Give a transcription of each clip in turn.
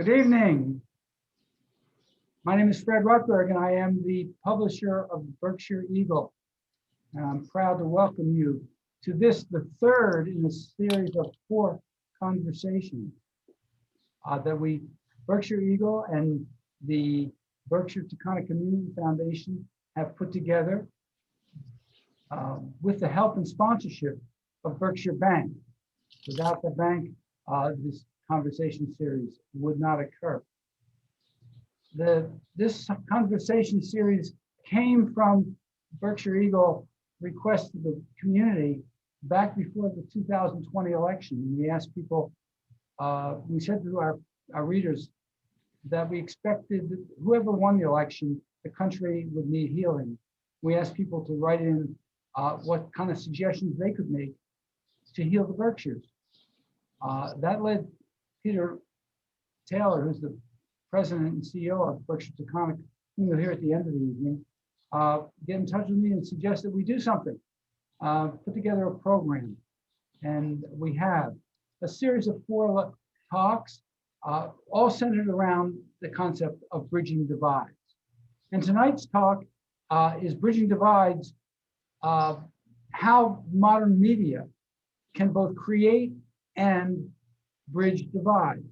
Good evening. My name is Fred Rutberg, and I am the publisher of Berkshire Eagle. And I'm proud to welcome you to this, the third in a series of 4 conversations Berkshire Eagle and the Berkshire Taconic Community Foundation have put together with the help and sponsorship of Berkshire Bank. Without the bank, this conversation series would not occur. This conversation series came from Berkshire Eagle request to the community back before the 2020 election. We asked people, we said to our readers that we expected that whoever won the election, the country would need healing. We asked people to write in what kind of suggestions they could make to heal the Berkshires. That led Peter Taylor, who's the president and CEO of Berkshire Taconic, whom you'll hear at the end of the evening, get in touch with me and suggest that we do something, put together a program. And we have a series of 4 talks, all centered around the concept of bridging divides. And tonight's talk is Bridging Divides, how modern media can both create and bridge divides.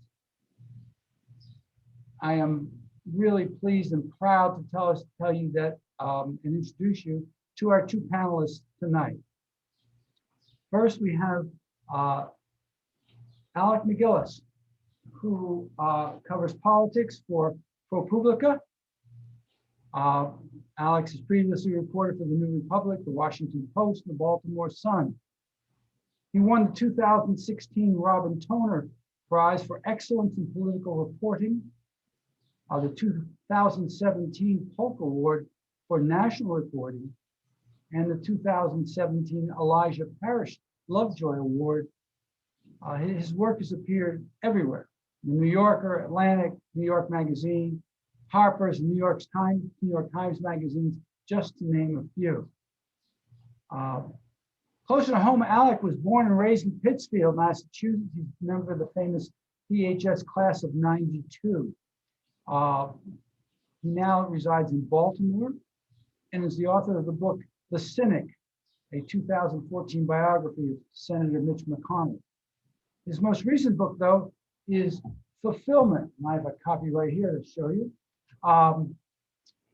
I am really pleased and proud to tell you that and introduce you to our 2 panelists tonight. First, we have Alec McGillis, who covers politics for ProPublica. Alex has previously reported for the New Republic, the Washington Post, and the Baltimore Sun. He won the 2016 Robin Toner Prize for Excellence in Political Reporting, the 2017 Polk Award for National Reporting, and the 2017 Elijah Parrish Lovejoy Award. His work has appeared everywhere: The New Yorker, Atlantic, New York Magazine, Harper's, New York Times magazines, just to name a few. Closer to home, Alec was born and raised in Pittsfield, Massachusetts. He's a member of the famous PHS class of '92. He now resides in Baltimore and is the author of the book, The Cynic, a 2014 biography of Senator Mitch McConnell. His most recent book, though, is Fulfillment. And I have a copy right here to show you.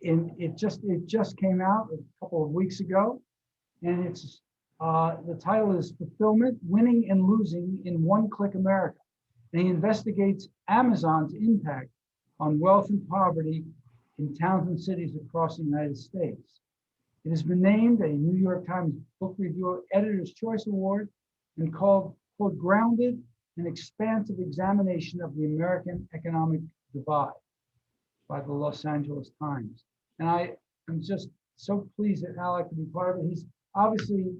It just came out a couple of weeks ago, and it's the title is Fulfillment: Winning and Losing in One-Click America. And he investigates Amazon's impact on wealth and poverty in towns and cities across the United States. It has been named a New York Times Book Review Editor's Choice Award and called, quote, grounded and expansive examination of the American economic divide by the Los Angeles Times. And I am just so pleased that Alec to be part of it. He's obviously,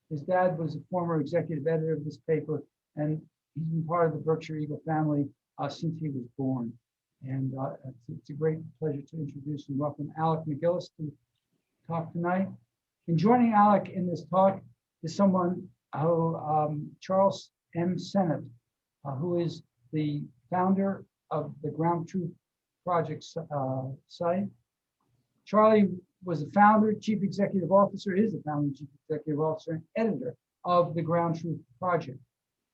his dad was a former executive editor of this paper, and he's been part of the Berkshire Eagle family since he was born. And it's a great pleasure to introduce and welcome Alec McGillis to talk tonight. And joining Alec in this talk is someone who, Charles M. Sennett, who is the founder of the Ground Truth Project site. Charlie was the founder, chief executive officer, is the founder, chief executive officer, and editor of the Ground Truth Project.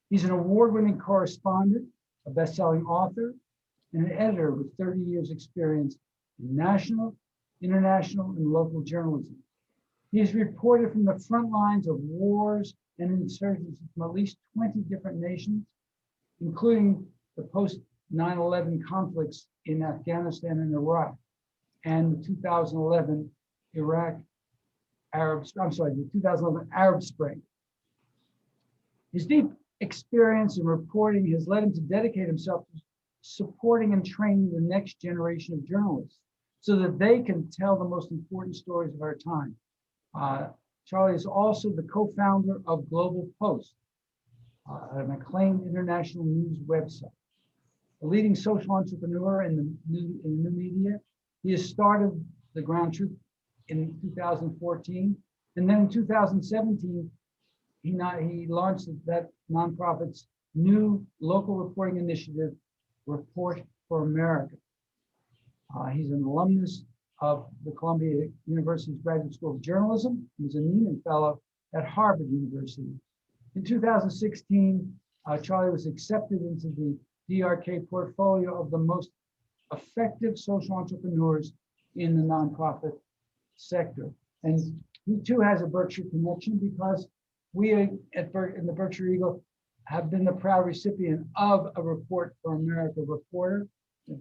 He's an award-winning correspondent, a best-selling author, and an editor with 30 years experience in national, international, and local journalism. He has reported from the front lines of wars and insurgencies from at least 20 different nations, including the post-9/11 conflicts in Afghanistan and Iraq, and the 2011 the 2011 Arab Spring. His deep experience in reporting has led him to dedicate himself to supporting and training the next generation of journalists so that they can tell the most important stories of our time. Charlie is also the co-founder of Global Post, an acclaimed international news website. A leading social entrepreneur in the new media, he has started the Ground Truth in 2014, and then in 2017, he launched that nonprofit's new local reporting initiative, Report for America. He's an alumnus of the Columbia University's Graduate School of Journalism. He's a Nieman Fellow at Harvard University. In 2016, Charlie was accepted into the DRK portfolio of the most effective social entrepreneurs in the nonprofit sector. And he too has a Berkshire connection because we in the Berkshire Eagle have been the proud recipient of a Report for America reporter.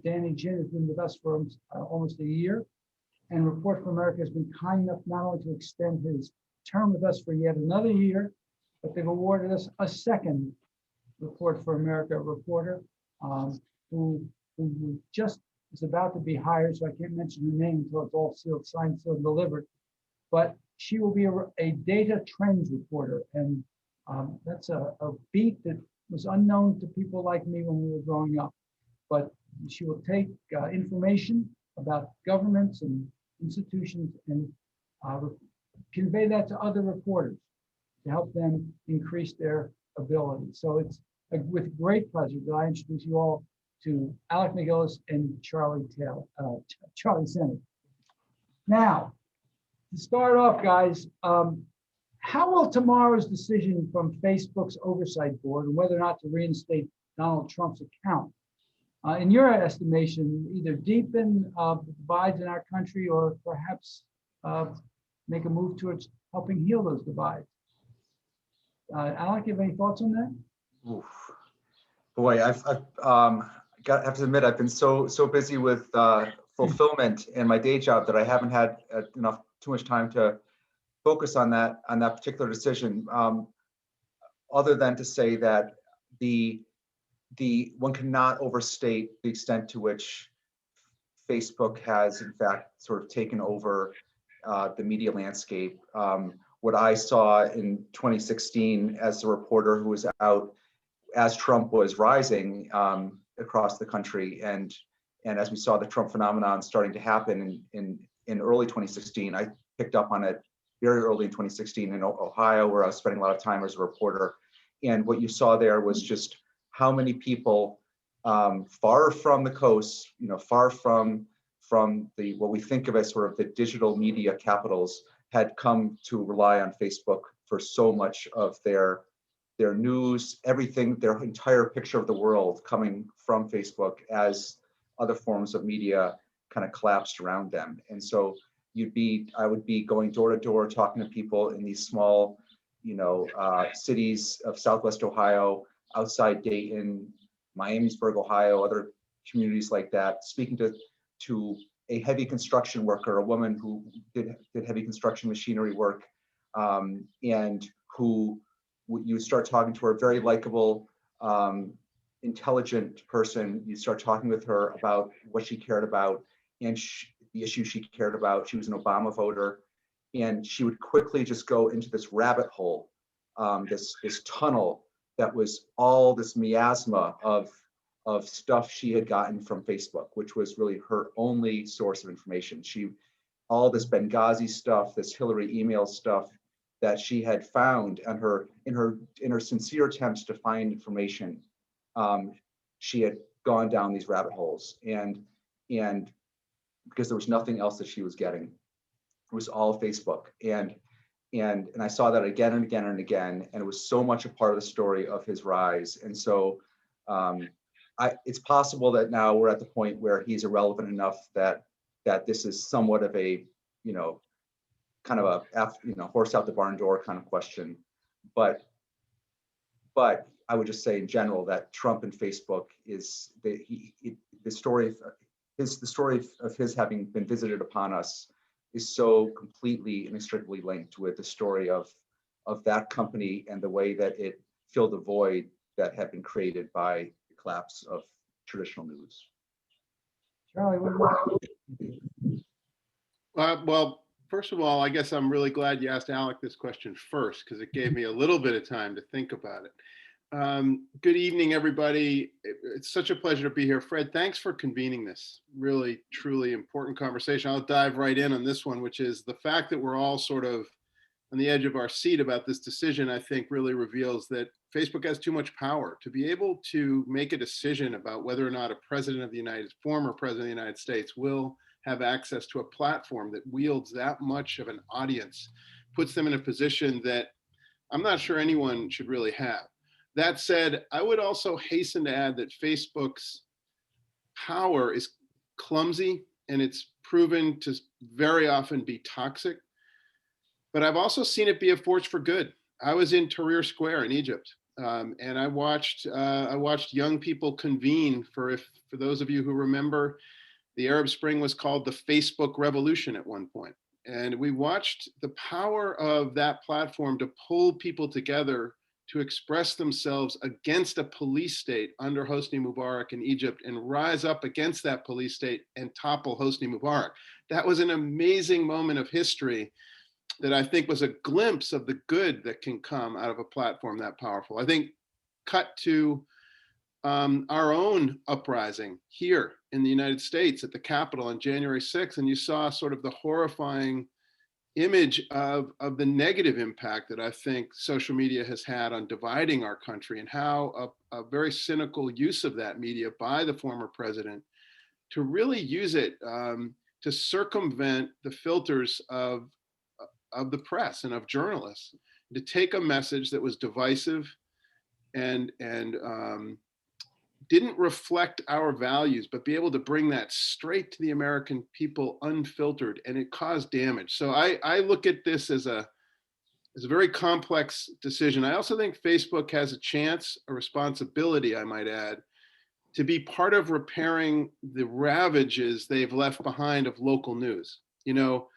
Danny Ginn has been with us for almost a year. And Report for America has been kind enough not only to extend his term with us for yet another year, but they've awarded us a second Report for America reporter who just is about to be hired, so I can't mention her name until it's all sealed, signed, sealed, delivered. But she will be a data trends reporter, and that's a beat that was unknown to people like me when we were growing up. But she will take information about governments and institutions and convey that to other reporters to help them increase their ability. So it's with great pleasure that I introduce you all to Alec MacGillis and Charlie Sennett. Now, to start off, guys, how will tomorrow's decision from Facebook's oversight board and whether or not to reinstate Donald Trump's account, in your estimation, either deepen the divides in our country or perhaps make a move towards helping heal those divides? Alec, you have any thoughts on that? Oof. Boy, I have to admit, I've been so busy with fulfillment and my day job that I haven't had too much time to focus on that particular decision. Other than to say that the one cannot overstate the extent to which Facebook has in fact sort of taken over the media landscape. What I saw in 2016 as a reporter who was out as Trump was rising across the country, and as we saw the Trump phenomenon starting to happen in early 2016, I picked up on it very early in 2016 in Ohio, where I was spending a lot of time as a reporter. And what you saw there was just how many people far from the coast, far from the what we think of as sort of the digital media capitals, had come to rely on Facebook for so much of their news, everything, their entire picture of the world coming from Facebook as other forms of media kind of collapsed around them. And so I would be going door to door talking to people in these small, cities of Southwest Ohio, outside Dayton, Miamisburg, Ohio, other communities like that, speaking to a heavy construction worker, a woman who did heavy construction machinery work, and who you start talking to her, a very likable, intelligent person. You start talking with her about what she cared about and the issues she cared about. She was an Obama voter, and she would quickly just go into this rabbit hole, this tunnel that was all this miasma of stuff she had gotten from Facebook, which was really her only source of information. All this Benghazi stuff, this Hillary email stuff that she had found in her sincere attempts to find information, she had gone down these rabbit holes, and because there was nothing else that she was getting, it was all Facebook, and I saw that again and again and again, and it was so much a part of the story of his rise. And so it's possible that now we're at the point where he's irrelevant enough that this is somewhat of a kind of a horse out the barn door kind of question, but I would just say in general that Trump and Facebook is the story of his having been visited upon us is so completely inextricably linked with the story of that company and the way that it filled the void that had been created by the collapse of traditional news. Charlie, what well, first of all, I guess I'm really glad you asked Alec this question first, because it gave me a little bit of time to think about it. Good evening, everybody. It's such a pleasure to be here. Fred, thanks for convening this really, truly important conversation. I'll dive right in on this one, which is the fact that we're all sort of on the edge of our seat about this decision, I think really reveals that Facebook has too much power. To be able to make a decision about whether or not a former president of the United States will have access to a platform that wields that much of an audience puts them in a position that I'm not sure anyone should really have. That said, I would also hasten to add that Facebook's power is clumsy and it's proven to very often be toxic. But I've also seen it be a force for good. I was in Tahrir Square in Egypt, and I watched young people convene for those of you who remember, the Arab Spring was called the Facebook Revolution at one point. And we watched the power of that platform to pull people together to express themselves against a police state under Hosni Mubarak in Egypt and rise up against that police state and topple Hosni Mubarak. That was an amazing moment of history that I think was a glimpse of the good that can come out of a platform that powerful. I think cut to our own uprising here in the United States at the Capitol on January 6th, and you saw sort of the horrifying image of the negative impact that I think social media has had on dividing our country, and how a very cynical use of that media by the former president to really use it to circumvent the filters of the press and of journalists, to take a message that was divisive and didn't reflect our values, but be able to bring that straight to the American people unfiltered, and it caused damage. So I look at this as a very complex decision. I also think Facebook has a chance, a responsibility, I might add, to be part of repairing the ravages they've left behind of local news. You know,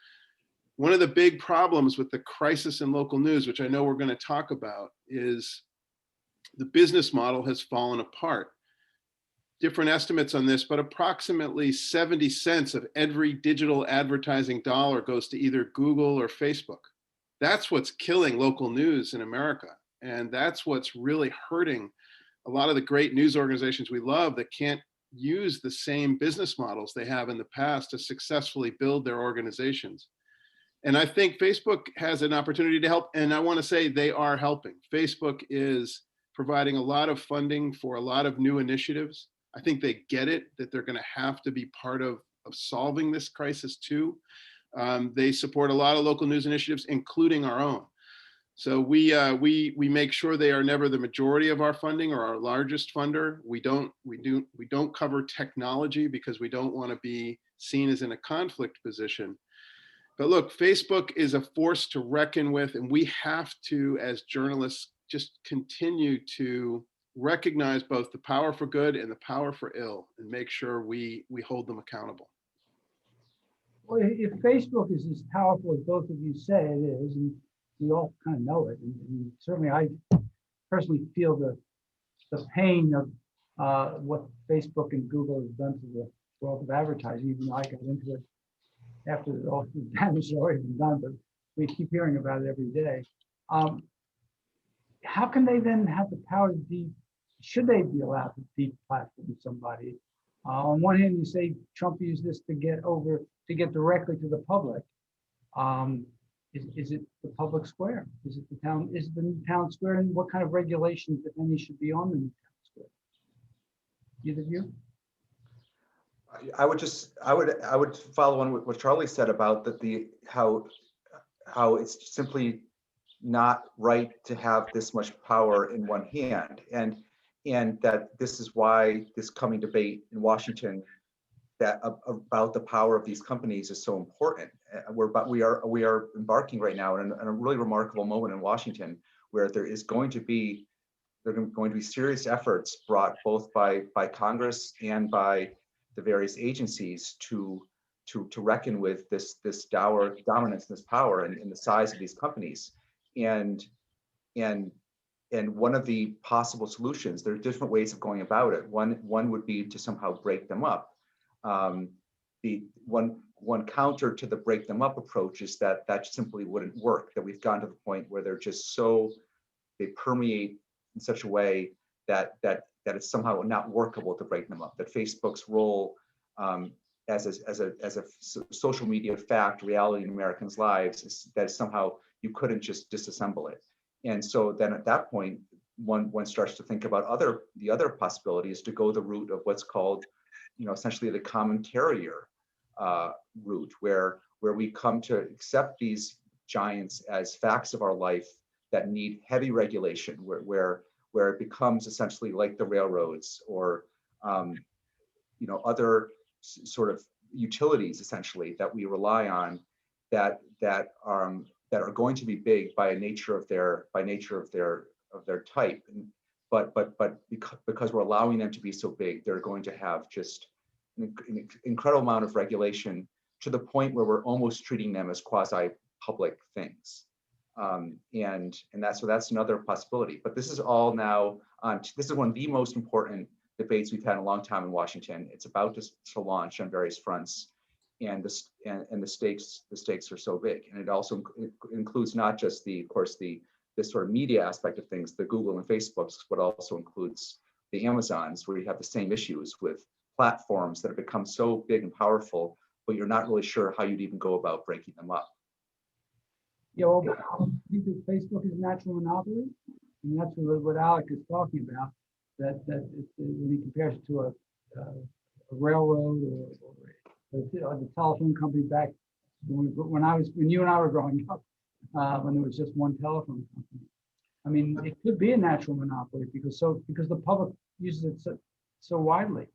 one of the big problems with the crisis in local news, which I know we're going to talk about, is the business model has fallen apart. Different estimates on this, but approximately 70 cents of every digital advertising dollar goes to either Google or Facebook. That's what's killing local news in America. And that's what's really hurting a lot of the great news organizations we love that can't use the same business models they have in the past to successfully build their organizations. And I think Facebook has an opportunity to help. And I want to say they are helping. Facebook is providing a lot of funding for a lot of new initiatives. I think they get it, that they're going to have to be part of solving this crisis too. They support a lot of local news initiatives, including our own. So we make sure they are never the majority of our funding or our largest funder. We don't cover technology because we don't want to be seen as in a conflict position. But look, Facebook is a force to reckon with, and we have to, as journalists, just continue to recognize both the power for good and the power for ill, and make sure we hold them accountable. Well, if Facebook is as powerful as both of you say it is, and we all kind of know it, and certainly I personally feel the pain of what Facebook and Google have done to the world of advertising, even though I got into it after all the damage had already been done, but we keep hearing about it every day. How can they then have the power to should they be allowed to deplatform somebody? On one hand, you say Trump used this to get directly to the public. Is it the public square? Is it the new town square? And what kind of regulations, if any, should be on the new town square? Either of you? I would follow on what Charlie said about how it's simply not right to have this much power in one hand, and that this is why this coming debate in Washington about the power of these companies is so important. We are embarking right now in a really remarkable moment in Washington, where there are going to be serious efforts brought both by Congress and by the various agencies to reckon with this dominance, this power, and the size of these companies. And one of the possible solutions, there are different ways of going about it. One would be to somehow break them up. The one counter to the break them up approach is that simply wouldn't work. That we've gotten to the point where they permeate in such a way that it's somehow not workable to break them up. That Facebook's role as a social media fact, reality in Americans' lives, is that somehow you couldn't just disassemble it. And so then at that point, one starts to think about the other possibility is to go the route of what's called, essentially the common carrier route, where we come to accept these giants as facts of our life that need heavy regulation, where it becomes essentially like the railroads or other sort of utilities essentially that we rely on that are going to be big by nature of their type, but because we're allowing them to be so big, they're going to have just an incredible amount of regulation to the point where we're almost treating them as quasi-public things. And that's another possibility. But this is all now this is one of the most important debates we've had in a long time in Washington. It's about to launch on various fronts, and the stakes are so big. And it also includes not just this sort of media aspect of things, the Google and Facebooks, but also includes the Amazons, where you have the same issues with platforms that have become so big and powerful, but you're not really sure how you'd even go about breaking them up. Yeah, well, I think that Facebook is a natural monopoly, and that's what Alec is talking about. That when he compares it to a railroad or the telephone company back when you and I were growing up, when there was just one telephone company. I mean, it could be a natural monopoly because the public uses it so widely.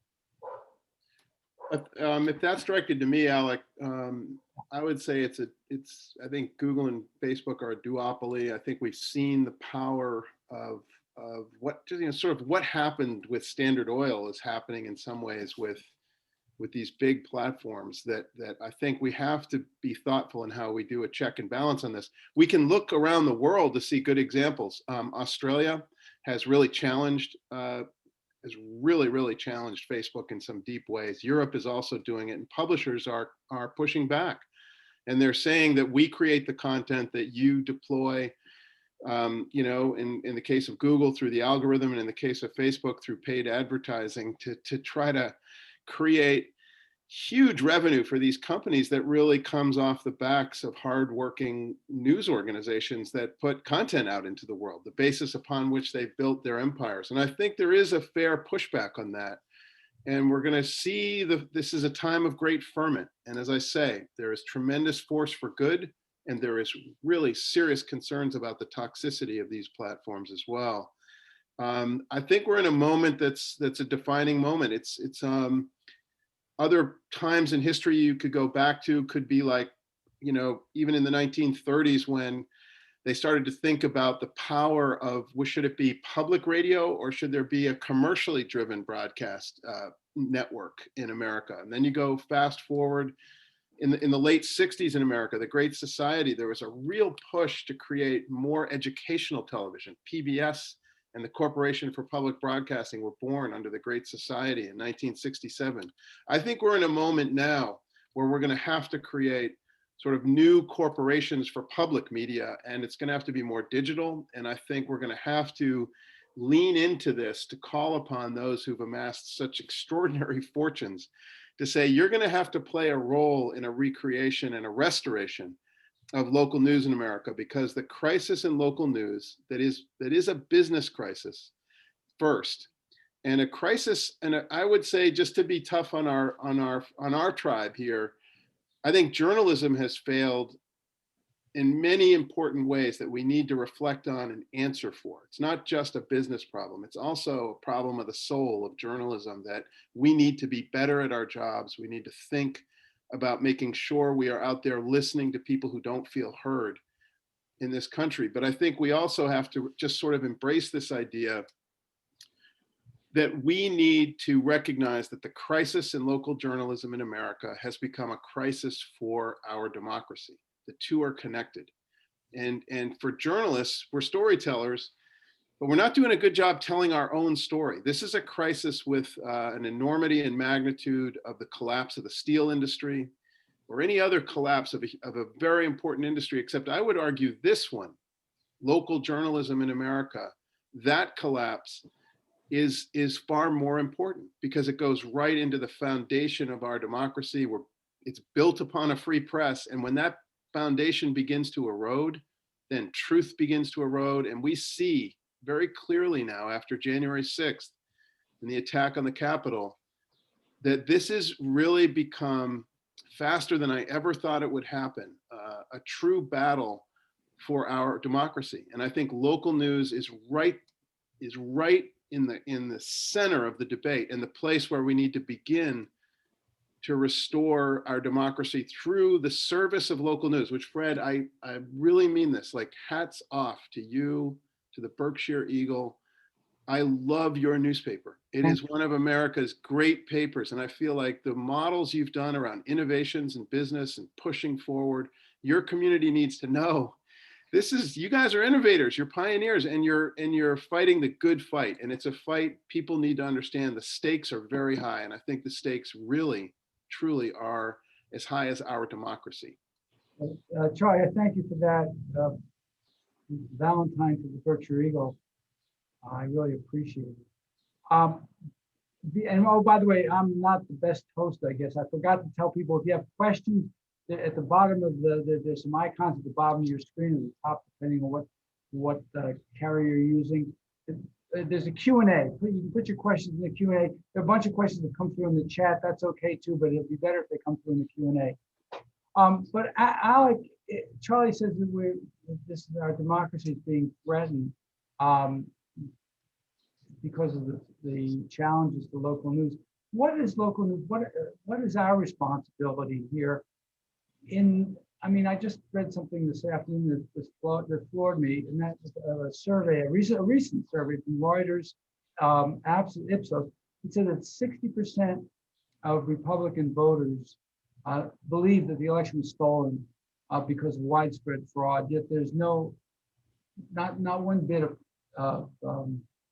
If that's directed to me, Alec, I would say I think Google and Facebook are a duopoly. I think we've seen the power of what sort of what happened with Standard Oil is happening in some ways with these big platforms that I think we have to be thoughtful in how we do a check and balance on this. We can look around the world to see good examples. Australia has really challenged really challenged Facebook in some deep ways. Europe is also doing it, and publishers are pushing back. And they're saying that we create the content that you deploy, in the case of Google through the algorithm, and in the case of Facebook through paid advertising, to try to create huge revenue for these companies that really comes off the backs of hardworking news organizations that put content out into the world, the basis upon which they've built their empires. And I think there is a fair pushback on that. And we're going to see this is a time of great ferment. And as I say, there is tremendous force for good, and there is really serious concerns about the toxicity of these platforms as well. I think we're in a moment that's a defining moment. It's other times in history you could go back to could be like, even in the 1930s when they started to think about the power of, should it be public radio or should there be a commercially driven broadcast network in America? And then you go fast forward in the late 60s in America, the Great Society, there was a real push to create more educational television. PBS and the Corporation for Public Broadcasting were born under the Great Society in 1967. I think we're in a moment now where we're going to have to create sort of new corporations for public media, and it's going to have to be more digital. And I think we're going to have to lean into this to call upon those who've amassed such extraordinary fortunes to say, you're going to have to play a role in a recreation and a restoration of local news in America, because the crisis in local news that is a business crisis first, and a crisis, and I would say, just to be tough on our tribe here, I think journalism has failed in many important ways that we need to reflect on and answer for. It's not just a business problem. It's also a problem of the soul of journalism, that we need to be better at our jobs. We need to think about making sure we are out there listening to people who don't feel heard in this country. But I think we also have to just sort of embrace this idea that we need to recognize that the crisis in local journalism in America has become a crisis for our democracy. The two are connected. And for journalists, we're storytellers, but we're not doing a good job telling our own story. This is a crisis with an enormity and magnitude of the collapse of the steel industry, or any other collapse of a very important industry, except I would argue this one, local journalism in America, that collapse is far more important, because it goes right into the foundation of our democracy. It's built upon a free press. And when that foundation begins to erode, then truth begins to erode. And we see very clearly now after January 6th and the attack on the Capitol, that this has really become, faster than I ever thought it would happen, a true battle for our democracy. And I think local news is right in the center of the debate, and the place where we need to begin to restore our democracy through the service of local news, which, Fred, I really mean this, like, hats off to you, to the Berkshire Eagle. I love your newspaper. It is one of America's great papers. And I feel like the models you've done around innovations in business and pushing forward, your community needs to know this is, you guys are innovators, you're pioneers, and you're fighting the good fight. And it's a fight people need to understand. The stakes are very high. And I think the stakes really, truly are as high as our democracy. Charlie, I thank you for that Valentine to the Berkshire Eagle. I really appreciate it. And oh, by the way, I'm not the best host, I guess. I forgot to tell people, if you have questions, at the bottom of there's some icons at the bottom of your screen, at the top, depending on what carrier you're using. There's a Q&A. You can put your questions in the Q&A. There are a bunch of questions that come through in the chat. That's okay too, but it'll be better if they come through in the Q&A. But Alec, Charlie says that our democracy is being threatened because of the challenges to local news. What is local news? What is our responsibility here? I mean, I just read something this afternoon that floored me, and that was a survey, a recent survey from Reuters, Ipsos. It said that 60% of Republican voters believe that the election was stolen because of widespread fraud. Yet there's not one bit of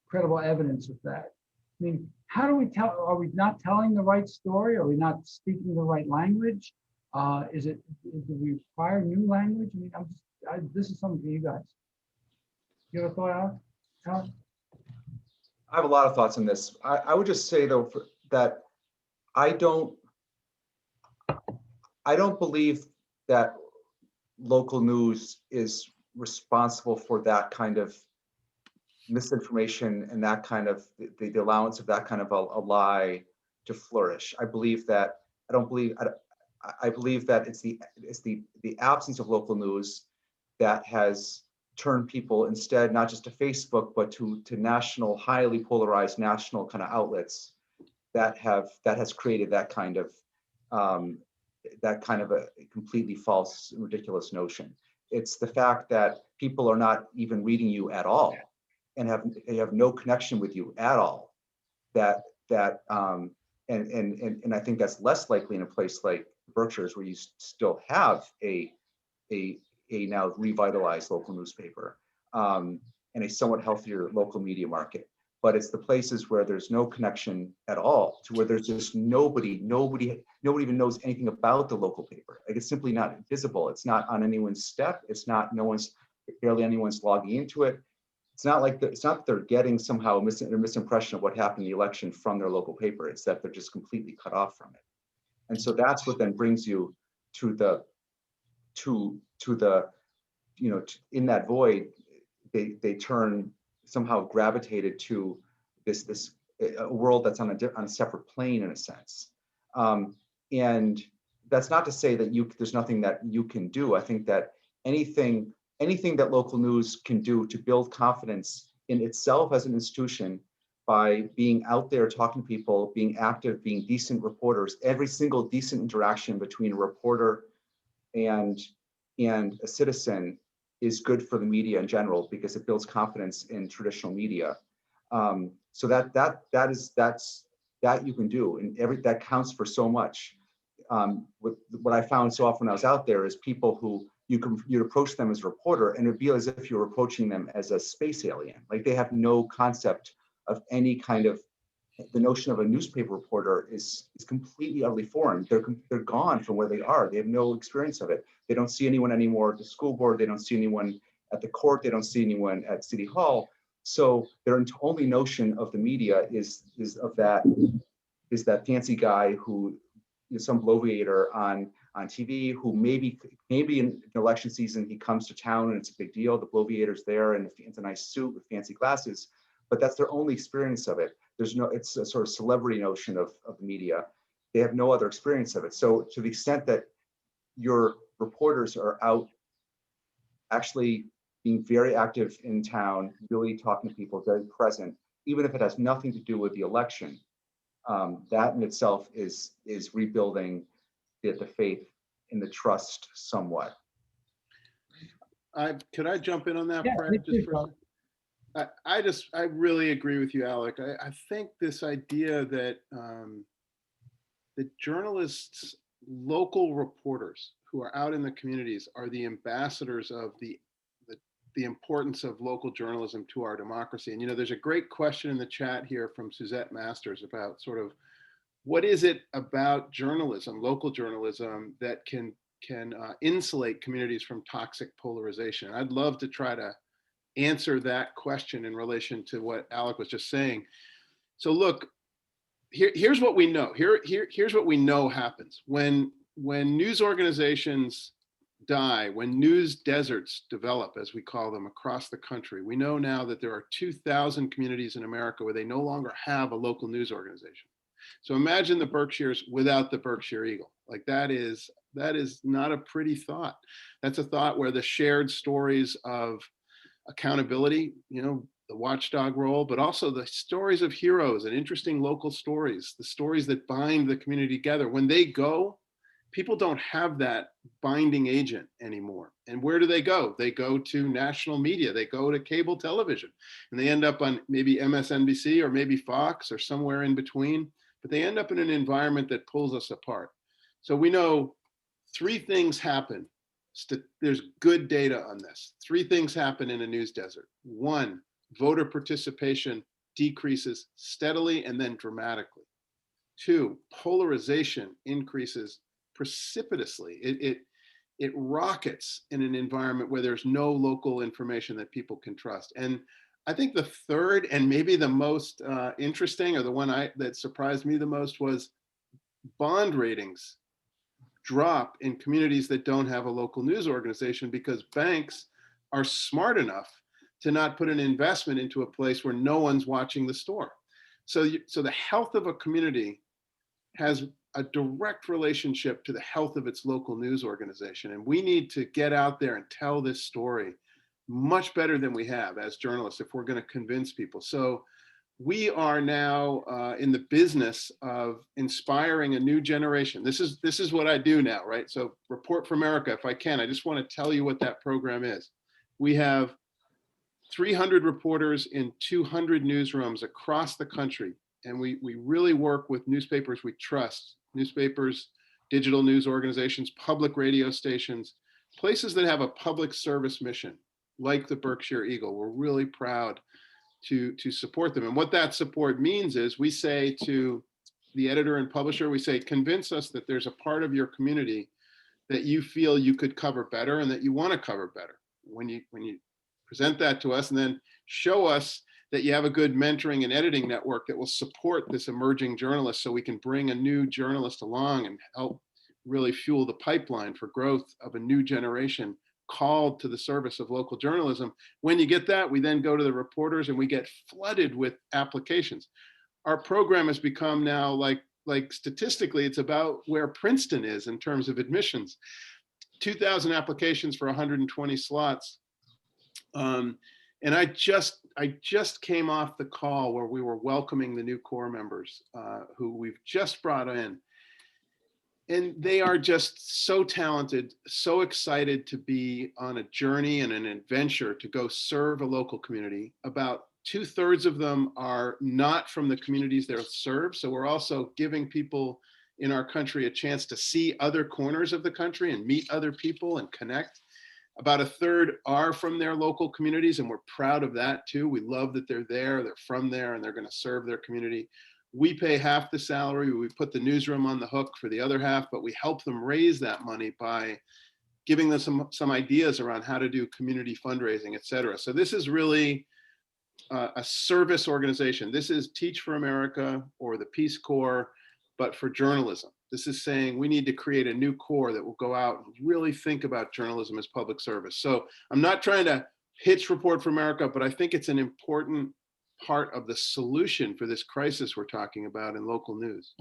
credible evidence of that. I mean, how do we tell? Are we not telling the right story? Are we not speaking the right language? Do we require new language? I mean, this is something for you guys. You have a thought, Alex? I have a lot of thoughts on this. I would just say though that I don't believe that local news is responsible for that kind of misinformation and that kind of the allowance of that kind of a lie to flourish. I believe that it's the absence of local news that has turned people instead not just to Facebook but to national, highly polarized national kind of outlets that has created that kind of a completely false, ridiculous notion. It's the fact that people are not even reading you at all and have no connection with you at all. And I think that's less likely in a place like Berkshire's, where you still have a now revitalized local newspaper and a somewhat healthier local media market. But it's the places where there's no connection at all, to where there's just nobody even knows anything about the local paper. Like, it's simply not visible. It's not on anyone's step. It's not barely anyone's logging into it. It's not that they're getting somehow a misimpression of what happened in the election from their local paper. It's that they're just completely cut off from it. And so that's what then brings you to the in that void, they turn somehow gravitated to this a world that's on a separate plane in a sense. And that's not to say that there's nothing that you can do. I think that anything that local news can do to build confidence in itself as an institution by being out there talking to people, being active, being decent reporters, every single decent interaction between a reporter and a citizen is good for the media in general, because it builds confidence in traditional media. So that you can do, and that counts for so much. What I found so often when I was out there is people who you'd approach them as a reporter, and it'd be as if you're approaching them as a space alien. Like, they have no concept of any kind of, the notion of a newspaper reporter is completely utterly foreign. They're gone from where they are. They have no experience of it. They don't see anyone anymore at the school board. They don't see anyone at the court. They don't see anyone at City Hall. So their only notion of the media is that fancy guy who is some bloviator on on TV, who maybe in election season he comes to town and it's a big deal. The bloviator's there and it's a nice suit with fancy glasses, but that's their only experience of it. It's a sort of celebrity notion of the media. They have no other experience of it. So to the extent that your reporters are out actually being very active in town, really talking to people, very present, even if it has nothing to do with the election, that in itself is rebuilding the faith and the trust somewhat. Could I jump in on that, Yeah, Fred? please Just do, for a Doug. second? I really agree with you, Alec. I think this idea that the journalists, local reporters who are out in the communities are the ambassadors of the importance of local journalism to our democracy. And, there's a great question in the chat here from Suzette Masters about sort of what is it about journalism, local journalism, that can insulate communities from toxic polarization? I'd love to try to answer that question in relation to what Alec was just saying. So look, here's what we know. Here's what we know happens when news organizations die, when news deserts develop, as we call them, across the country. We know now that there are 2,000 communities in America where they no longer have a local news organization. So imagine the Berkshires without the Berkshire Eagle. Like that is not a pretty thought. That's a thought where the shared stories of accountability, the watchdog role, but also the stories of heroes and interesting local stories, the stories that bind the community together. When they go, people don't have that binding agent anymore. And where do they go? They go to national media, they go to cable television, and they end up on maybe MSNBC or maybe Fox or somewhere in between, but they end up in an environment that pulls us apart. So we know 3 things happen. There's good data on this. 3 things happen in a news desert. 1, voter participation decreases steadily and then dramatically. 2, polarization increases precipitously. It rockets in an environment where there's no local information that people can trust. And I think the third and maybe the most interesting, or the one that surprised me the most, was bond ratings drop in communities that don't have a local news organization, because banks are smart enough to not put an investment into a place where no one's watching the store. So the health of a community has a direct relationship to the health of its local news organization. And we need to get out there and tell this story much better than we have as journalists if we're going to convince people. So we are now in the business of inspiring a new generation. This is what I do now, right? So Report for America, if I can, I just want to tell you what that program is. We have 300 reporters in 200 newsrooms across the country. And we really work with newspapers we trust, newspapers, digital news organizations, public radio stations, places that have a public service mission, like the Berkshire Eagle. We're really proud to support them. And what that support means is we say to the editor and publisher, we say, convince us that there's a part of your community that you feel you could cover better and that you want to cover better. When you present that to us, and then show us that you have a good mentoring and editing network that will support this emerging journalist, so we can bring a new journalist along and help really fuel the pipeline for growth of a new generation called to the service of local journalism. When you get that, we then go to the reporters and we get flooded with applications. Our program has become now like statistically, it's about where Princeton is in terms of admissions. 2,000 applications for 120 slots. And I just came off the call where we were welcoming the new corps members who we've just brought in. And they are just so talented, so excited to be on a journey and an adventure to go serve a local community. About 2/3 of them are not from the communities they'll serve. So we're also giving people in our country a chance to see other corners of the country and meet other people and connect. About 1/3 are from their local communities, and we're proud of that too. We love that they're there, they're from there, and they're going to serve their community. We pay half the salary, we put the newsroom on the hook for the other half, but we help them raise that money by giving them some ideas around how to do community fundraising, et cetera. So this is really a service organization. This is Teach for America or the Peace Corps, but for journalism. This is saying we need to create a new core that will go out and really think about journalism as public service. So I'm not trying to pitch Report for America, but I think it's an important part of the solution for this crisis we're talking about in local news.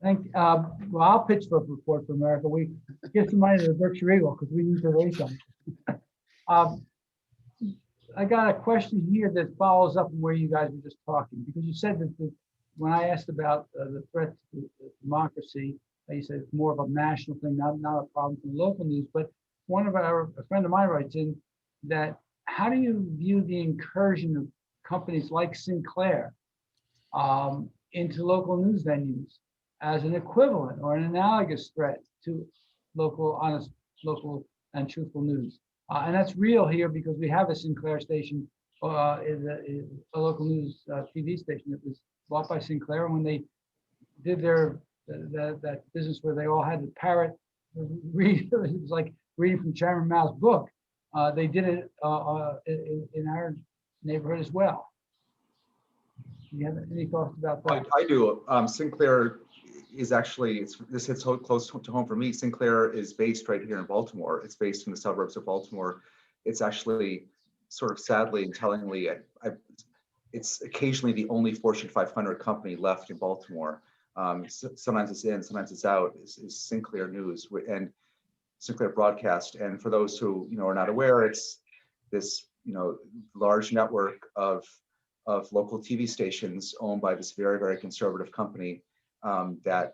Well, I'll pitch for Report for America. We give some money to the Berkshire Eagle because we need to raise some. I got a question here that follows up on where you guys were just talking, because you said that when I asked about the threat to democracy, you said it's more of a national thing, not a problem for local news. But a friend of mine writes in that, how do you view the incursion of companies like Sinclair into local news venues as an equivalent or an analogous threat to honest local and truthful news? And that's real here because we have a Sinclair station, a local news TV station that was bought by Sinclair. And when they did that business where they all had to parrot, read, it was like reading from Chairman Mao's book. They did it in our neighborhood as well. Do you have any thoughts about that? I do. Sinclair is actually, this hits close to home for me. Sinclair is based right here in Baltimore. It's based in the suburbs of Baltimore. It's actually sort of sadly and tellingly, it's occasionally the only Fortune 500 company left in Baltimore. Sometimes it's in, sometimes it's out, is Sinclair News and Sinclair Broadcast. And for those who are not aware, it's this large network of local TV stations owned by this very, very conservative company that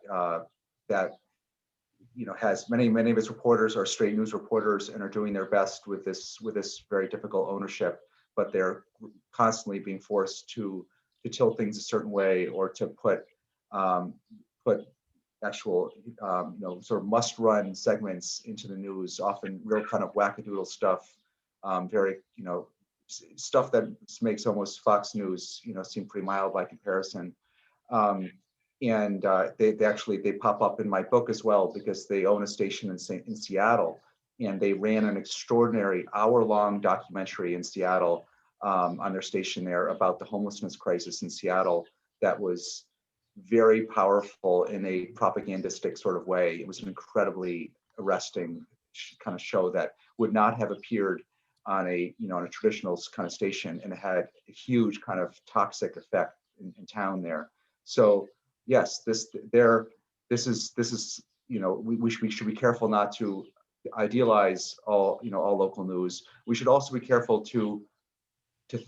has many of its reporters are straight news reporters and are doing their best with this very difficult ownership, but they're constantly being forced to tilt things a certain way or to put actual sort of must-run segments into the news, often real kind of wackadoodle stuff, very stuff that makes almost Fox News seem pretty mild by comparison. And they pop up in my book as well because they own a station in Seattle, and they ran an extraordinary hour-long documentary in Seattle on their station there about the homelessness crisis in Seattle that was very powerful in a propagandistic sort of way. It was an incredibly arresting kind of show that would not have appeared on a traditional kind of station, and it had a huge kind of toxic effect in town there. So yes, we should be careful not to idealize all local news. We should also be careful to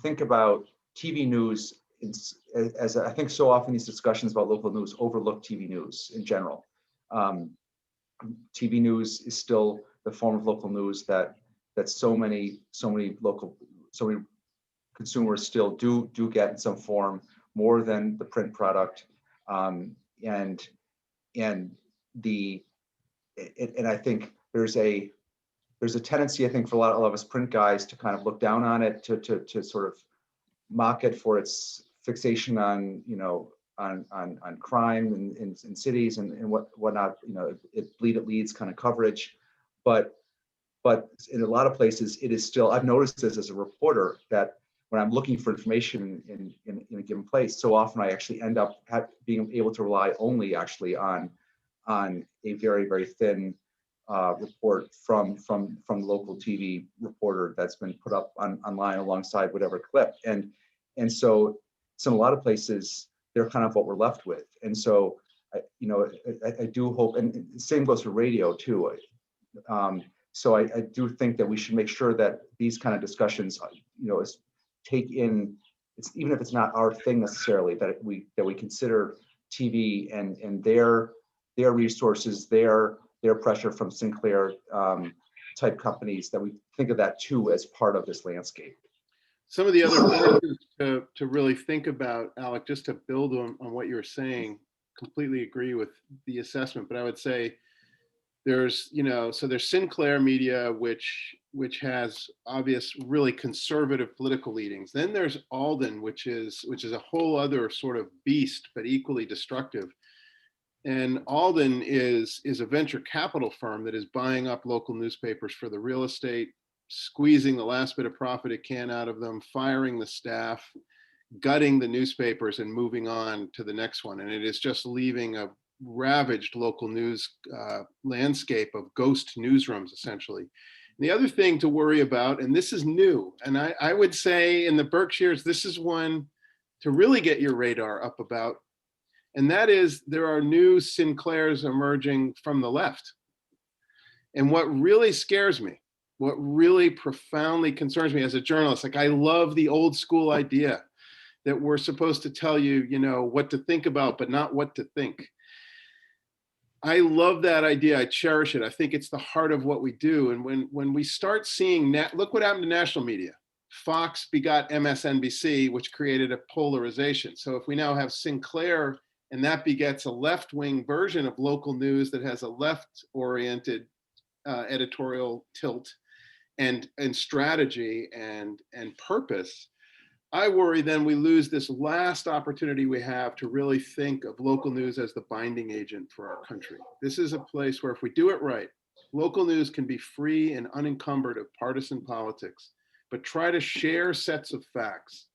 think about TV news as I think so often these discussions about local news overlook TV news in general. TV news is still the form of local news that so many consumers still do get in some form, more than the print product. And I think there's a tendency, I think, for a lot of us print guys to kind of look down on it, to sort of mock it for its fixation on crime in cities and whatnot. It leads kind of coverage, but in a lot of places it is still. I've noticed this as a reporter, that when I'm looking for information in a given place, so often I actually end up being able to rely only actually on a very, very thin report from the local TV reporter that's been put up online alongside whatever clip. And so in a lot of places, they're kind of what we're left with. And so, I do hope, and the same goes for radio too. So I do think that we should make sure that these kind of discussions, take in, even if it's not our thing necessarily, that we consider TV and their resources, their pressure from Sinclair type companies, that we think of that too as part of this landscape. Some of the other places to really think about, Alec, just to build on what you're saying, completely agree with the assessment, but I would say there's Sinclair Media, which has obvious, really conservative political leanings. Then there's Alden, which is a whole other sort of beast, but equally destructive. And Alden is a venture capital firm that is buying up local newspapers for the real estate, squeezing the last bit of profit it can out of them, firing the staff, gutting the newspapers and moving on to the next one. And it is just leaving a ravaged local news landscape of ghost newsrooms, essentially. And the other thing to worry about, and this is new, and I would say in the Berkshires, this is one to really get your radar up about, and that is there are new Sinclairs emerging from the left. And what really scares me, what really profoundly concerns me as a journalist, like I love the old school idea that we're supposed to tell you, you know, what to think about, but not what to think. I love that idea. I cherish it. I think it's the heart of what we do. And when we start seeing, look what happened to national media. Fox begot MSNBC, which created a polarization. So if we now have Sinclair and that begets a left-wing version of local news that has a left-oriented editorial tilt and strategy and purpose, I worry then we lose this last opportunity we have to really think of local news as the binding agent for our country. This is a place where if we do it right, local news can be free and unencumbered of partisan politics, but try to share sets of facts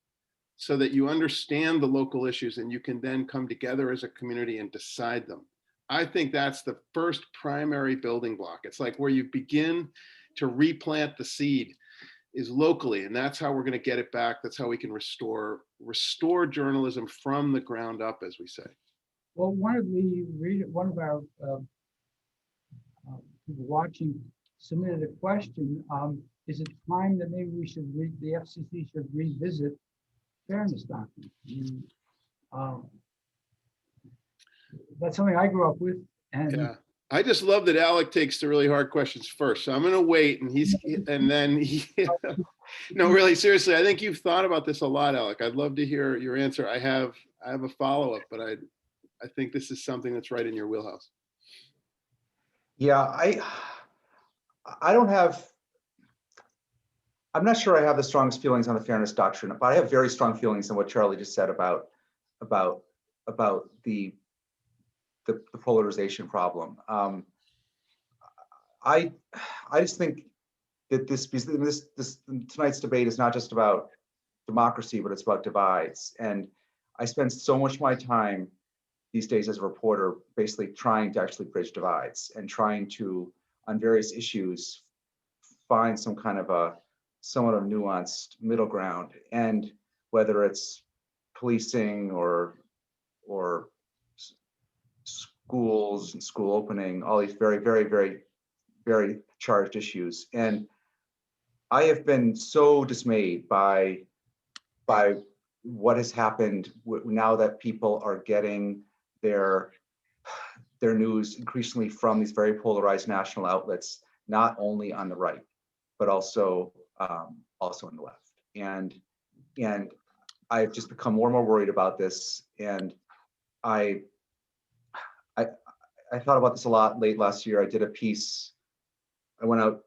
so that you understand the local issues and you can then come together as a community and decide them. I think that's the first primary building block. It's like where you begin to replant the seed is locally, and that's how we're going to get it back. That's how we can restore journalism from the ground up, as we say. Well, one of our people watching submitted a question. Is it time that maybe the FCC should revisit fairness doctrine? That's something I grew up with, and yeah. I just love that Alec takes the really hard questions first. So I'm going to wait, and then no, really seriously, I think you've thought about this a lot, Alec. I'd love to hear your answer. I have a follow-up, but I think this is something that's right in your wheelhouse. Yeah, I'm not sure I have the strongest feelings on the fairness doctrine, but I have very strong feelings on what Charlie just said about the polarization problem. I just think that this tonight's debate is not just about democracy, but it's about divides. And I spend so much of my time these days as a reporter basically trying to actually bridge divides and trying to, on various issues, find some kind of a somewhat of nuanced middle ground. And whether it's policing or schools and school opening, all these very, very, very, very charged issues. And I have been so dismayed by what has happened now that people are getting their news increasingly from these very polarized national outlets, not only on the right, but also on the left. And I've just become more and more worried about this. And I thought about this a lot late last year. I did a piece. I went out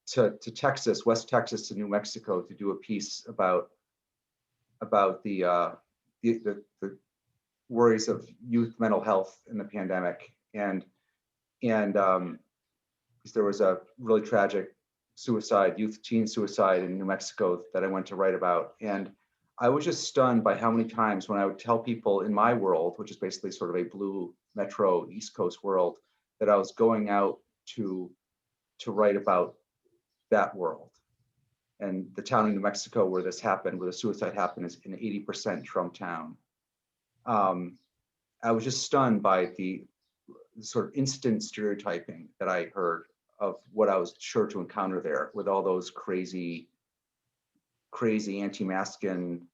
to Texas, West Texas, to New Mexico to do a piece about the worries of youth mental health in the pandemic, and there was a really tragic teen suicide in New Mexico that I went to write about, and I was just stunned by how many times when I would tell people in my world, which is basically sort of a blue metro East Coast world, that I was going out to write about that world. And the town in New Mexico where this happened, where the suicide happened, is an 80% Trump town. I was just stunned by the sort of instant stereotyping that I heard of what I was sure to encounter there, with all those crazy anti-masculine,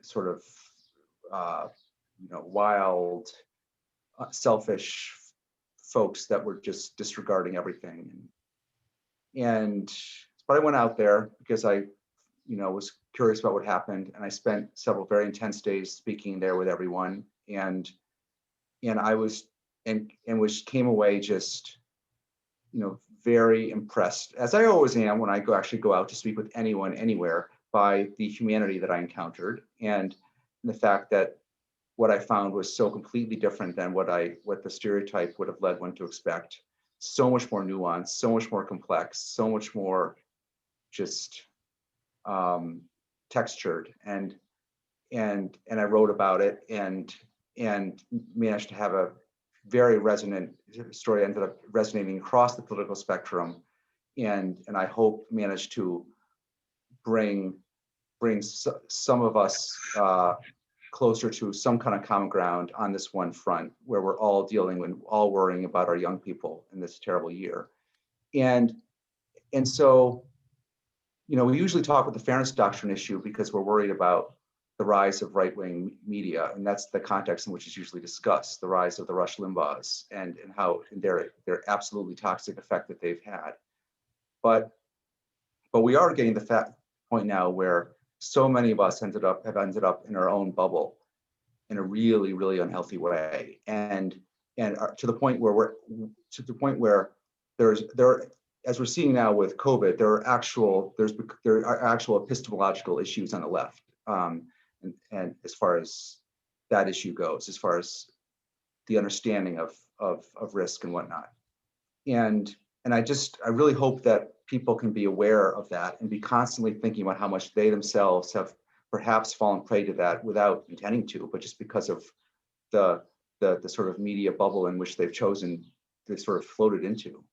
sort of, wild, selfish folks that were just disregarding everything. But I went out there because I, was curious about what happened, and I spent several very intense days speaking there with everyone, and I was came away just, very impressed, as I always am when I actually go out to speak with anyone anywhere, by the humanity that I encountered, and the fact that what I found was so completely different than what the stereotype would have led one to expect. So much more nuanced, so much more complex, so much more just textured, and I wrote about it, and and managed to have a very resonant story, ended up resonating across the political spectrum, and I hope managed to bring some of us closer to some kind of common ground on this one front, where we're all dealing and all worrying about our young people in this terrible year. And so, we usually talk about the fairness doctrine issue because we're worried about the rise of right-wing media, and that's the context in which it's usually discussed, the rise of the Rush Limbaughs and how their absolutely toxic effect that they've had. But we are getting the fact point now where so many of us have ended up in our own bubble in a really, really unhealthy way, and to the point where as we're seeing now with COVID, there are actual epistemological issues on the left, and as far as that issue goes, as far as the understanding of risk and whatnot, and I really hope that people can be aware of that and be constantly thinking about how much they themselves have perhaps fallen prey to that without intending to, but just because of the sort of media bubble in which they've chosen to sort of floated into,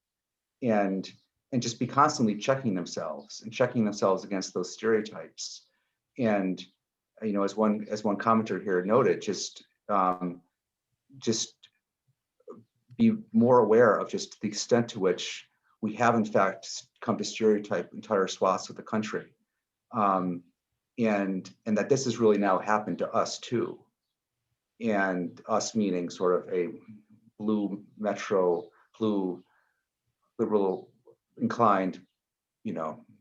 and just be constantly checking themselves against those stereotypes. And as one commenter here noted, just be more aware of just the extent to which we have in fact come to stereotype entire swaths of the country, and that this has really now happened to us too, and us meaning sort of a blue liberal inclined,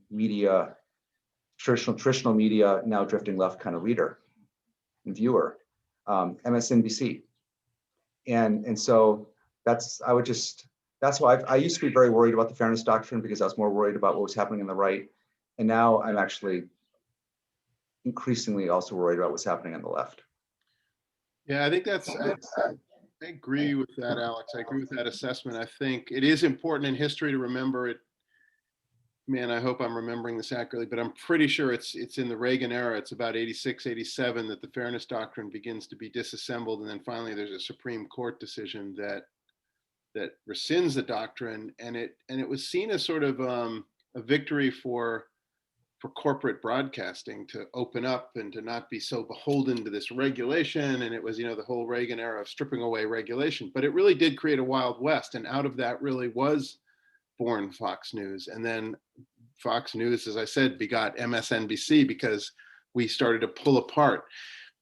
media, traditional media, now drifting left kind of reader and viewer, MSNBC, and so that's why I used to be very worried about the fairness doctrine, because I was more worried about what was happening on the right, and now I'm actually increasingly also worried about what's happening on the left. Yeah, I think I agree with that, Alex. I agree with that assessment. I think it is important in history to remember it. Man, I hope I'm remembering this accurately, but I'm pretty sure it's in the Reagan era. It's about 86, 87 that the fairness doctrine begins to be disassembled. And then finally there's a Supreme Court decision that rescinds the doctrine. And it was seen as sort of a victory for corporate broadcasting to open up and to not be so beholden to this regulation. And it was, the whole Reagan era of stripping away regulation, but it really did create a Wild West. And out of that really was born Fox News. And then Fox News, as I said, begot MSNBC because we started to pull apart.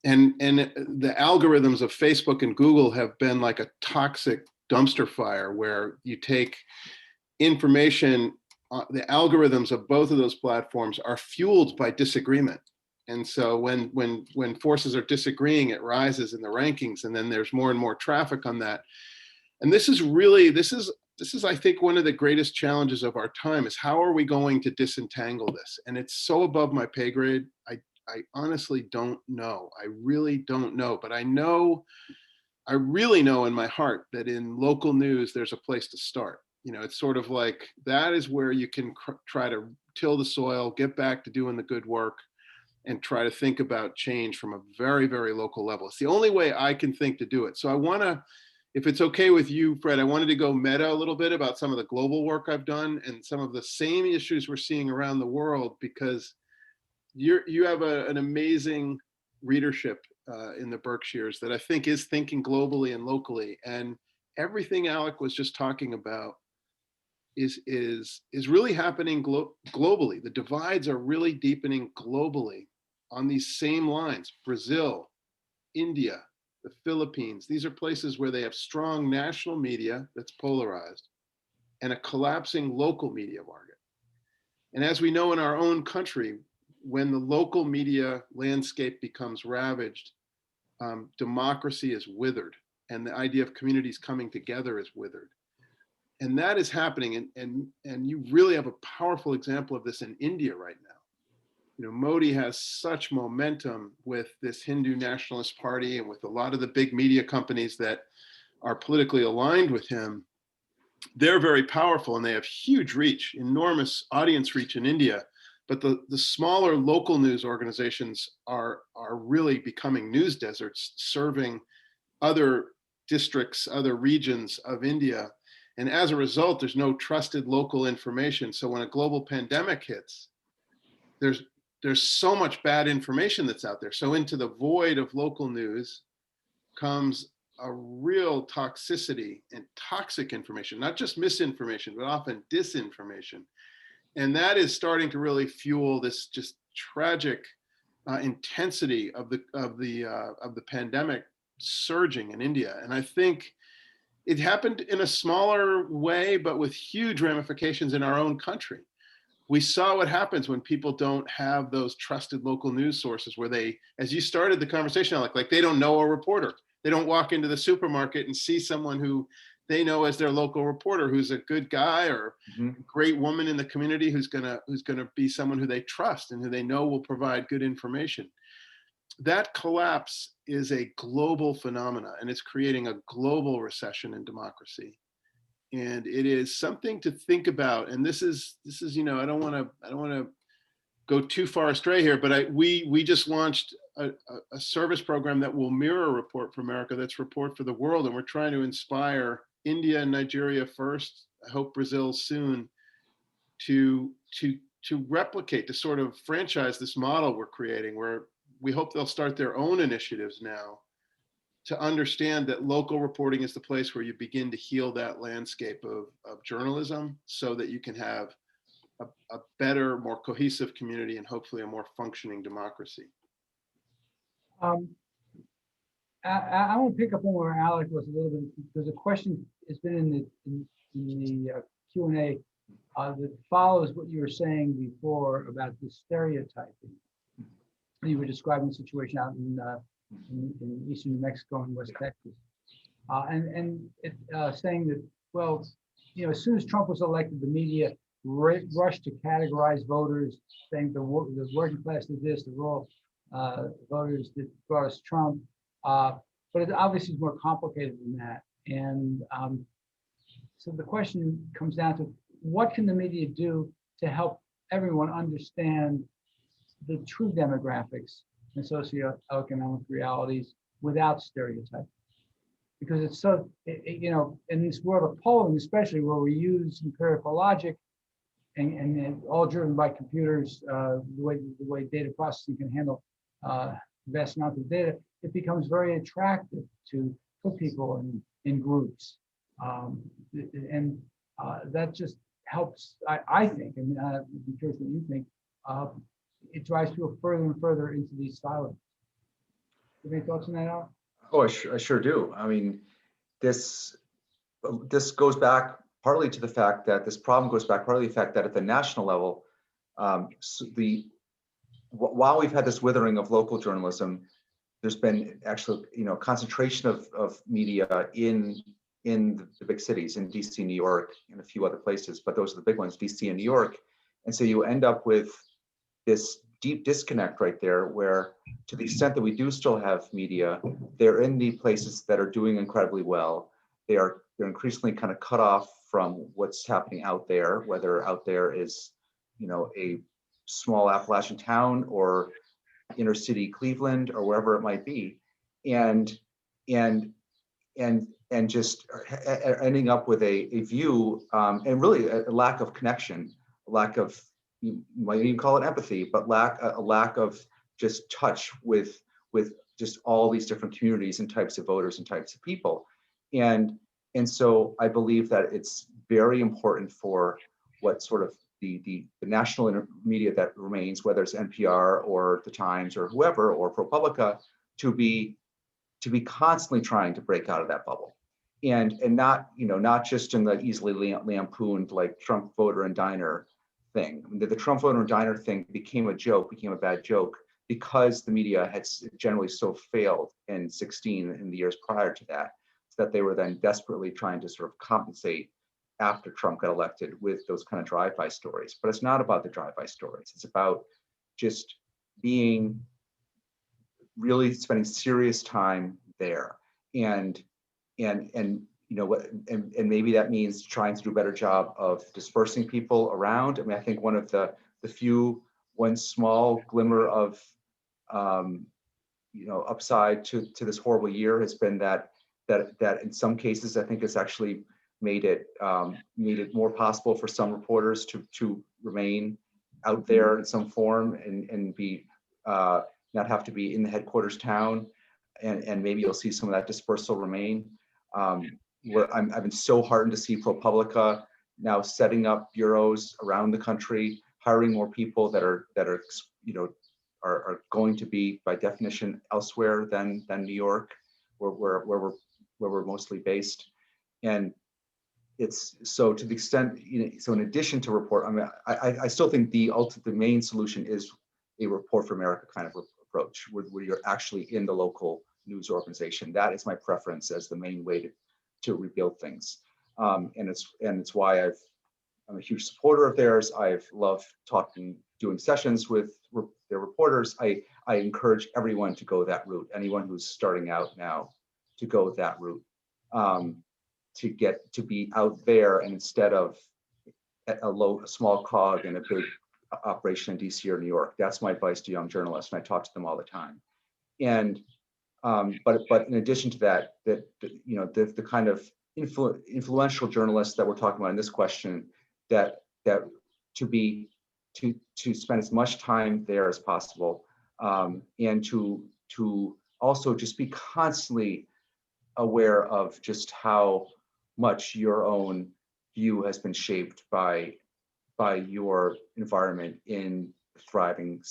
And the algorithms of Facebook and Google have been like a toxic dumpster fire where you take information, the algorithms of both of those platforms are fueled by disagreement. And so when forces are disagreeing, it rises in the rankings, and then there's more and more traffic on that. And this is, I think, one of the greatest challenges of our time is how are we going to disentangle this? And it's so above my pay grade. I honestly don't know. I really don't know. But I really know in my heart that in local news, there's a place to start. It's sort of like that is where you can try to till the soil, get back to doing the good work, and try to think about change from a very, very local level. It's the only way I can think to do it. So I want to, if it's okay with you, Fred, I wanted to go meta a little bit about some of the global work I've done and some of the same issues we're seeing around the world, because you have an amazing readership in the Berkshires that I think is thinking globally and locally. And everything Alec was just talking about is really happening globally. The divides are really deepening globally on these same lines. Brazil, India, the Philippines, these are places where they have strong national media that's polarized and a collapsing local media market. And as we know in our own country, when the local media landscape becomes ravaged, democracy is withered, and the idea of communities coming together is withered. And that is happening, and you really have a powerful example of this in India right now. Modi has such momentum with this Hindu nationalist party and with a lot of the big media companies that are politically aligned with him. They're very powerful and they have huge reach, enormous audience reach in India. But the smaller local news organizations are really becoming news deserts, serving other districts, other regions of India. And as a result, there's no trusted local information. So when a global pandemic hits, there's so much bad information that's out there. So into the void of local news comes a real toxicity and toxic information, not just misinformation, but often disinformation. And that is starting to really fuel this just tragic intensity of the pandemic surging in India. And I think it happened in a smaller way, but with huge ramifications in our own country. We saw what happens when people don't have those trusted local news sources where they, as you started the conversation, like they don't know a reporter. They don't walk into the supermarket and see someone who they know as their local reporter, who's a good guy or a great woman in the community who's gonna be someone who they trust and who they know will provide good information. That collapse is a global phenomena, and it's creating a global recession in democracy. And it is something to think about. And this is I don't want to go too far astray here, but we just launched a service program that will mirror Report for America. That's Report for the World, and we're trying to inspire India and Nigeria first. I hope Brazil soon to replicate, to sort of franchise this model we're creating, where we hope they'll start their own initiatives now to understand that local reporting is the place where you begin to heal that landscape of journalism, so that you can have a better, more cohesive community and hopefully a more functioning democracy. I want to pick up on where Alec was a little bit, because a question has been in the Q&A that follows what you were saying before about the stereotyping. You were describing the situation out in eastern New Mexico and West Texas, and saying that, well, as soon as Trump was elected, the media rushed to categorize voters, saying the working class did this, the rural voters did brought us Trump, but it obviously is more complicated than that. And so the question comes down to, what can the media do to help everyone understand the true demographics and socioeconomic realities without stereotyping? Because it's so, in this world of polling, especially where we use empirical logic and all driven by computers, the way data processing can handle vast amounts of data, it becomes very attractive to put people in groups. And that just helps, I think, and I'm curious what you think, it drives people further and further into these silos. Have any thoughts on that, Al? Oh, I sure do. I mean, this goes back partly to the fact that this problem goes back partly to the fact that at the national level, while we've had this withering of local journalism, there's been actually, concentration of media in the big cities, in DC, New York, and a few other places, but those are the big ones, DC and New York. And so you end up with this deep disconnect right there, where to the extent that we do still have media, they're in the places that are doing incredibly well. They're increasingly kind of cut off from what's happening out there, whether out there is, a small Appalachian town or inner city Cleveland or wherever it might be, and just ending up with a view and really a lack of connection, a lack of, you might even call it empathy, but a lack of just touch with just all these different communities and types of voters and types of people. And so I believe that it's very important for what sort of the national media that remains, whether it's NPR or The Times or whoever, or ProPublica, to be constantly trying to break out of that bubble. And not just in the easily lampooned like Trump voter and diner thing. The Trump voter and diner thing became a bad joke, because the media had generally so failed in 2016 and the years prior to that they were then desperately trying to sort of compensate after Trump got elected with those kind of drive-by stories. But it's not about the drive-by stories. It's about just really spending serious time there. And maybe that means trying to do a better job of dispersing people around. I mean, I think one small glimmer of upside to this horrible year has been that in some cases, I think it's actually made it more possible for some reporters to remain out there in some form and be not have to be in the headquarters town, and maybe you'll see some of that dispersal remain. I've been so heartened to see ProPublica now setting up bureaus around the country, hiring more people that are going to be by definition elsewhere than New York, where we're mostly based. And it's so to the extent, so in addition to report, I mean, I still think the main solution is a Report for America kind of approach, where you're actually in the local news organization. That is my preference as the main way to rebuild things. And it's why I'm a huge supporter of theirs. I've loved doing sessions with their reporters. I encourage everyone to go that route. Anyone who's starting out now to go that route, to get to be out there, and instead of a small cog in a big operation in DC or New York. That's my advice to young journalists, and I talk to them all the time. And but in addition to that, the kind of influential journalists that we're talking about in this question, that to spend as much time there as possible, and to also just be constantly aware of just how much your own view has been shaped by your environment in the thriving